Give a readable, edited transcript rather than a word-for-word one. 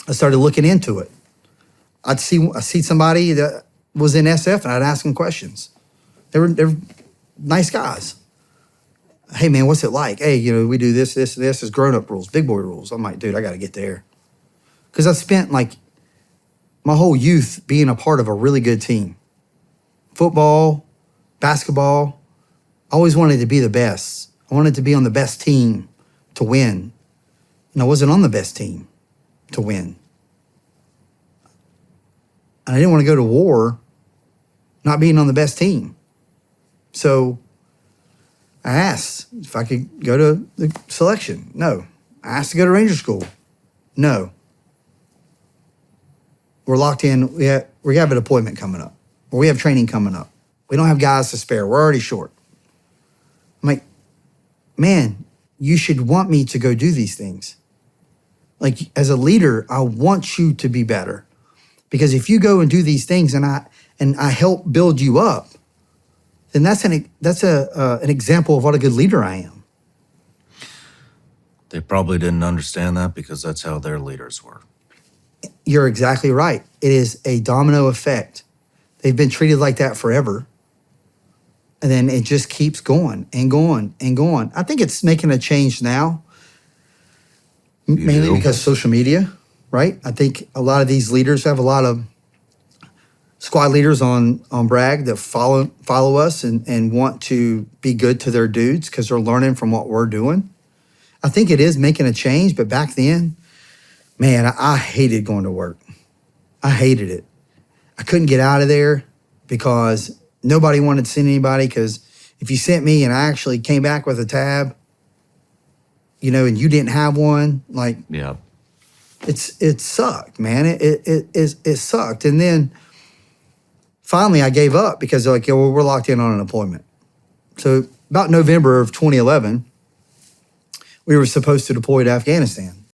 I started looking into it. I see somebody that was in SF, and I'd ask them questions. They're nice guys. Hey man, what's it like? Hey, we do this as grown-up rules, big boy rules. I'm like, dude, I got to get there. Because I spent like my whole youth being a part of a really good team. Football, basketball, I always wanted to be the best. I wanted to be on the best team to win. And I wasn't on the best team to win. And I didn't want to go to war not being on the best team. So I asked if I could go to the selection. No. I asked to go to Ranger School. No. We're locked in. We have an appointment coming up, or we have training coming up. We don't have guys to spare. We're already short. I'm like, man, you should want me to go do these things. Like, as a leader, I want you to be better. Because if you go and do these things and I help build you up, then that's an example of what a good leader I am. They probably didn't understand that because that's how their leaders were. You're exactly right. It is a domino effect. They've been treated like that forever. And then it just keeps going and going and going. I think it's making a change now, mainly because social media, right? I think a lot of these leaders have a lot of squad leaders on Bragg that follow us and want to be good to their dudes because they're learning from what we're doing. I think it is making a change, but back then, man, I hated going to work. I hated it. I couldn't get out of there because nobody wanted to send anybody, because if you sent me and I actually came back with a tab, and you didn't have one, like, yeah, it sucked, man. It sucked. And then finally I gave up because they're like, yeah, well, we're locked in on an appointment. So about November of 2011, we were supposed to deploy to Afghanistan.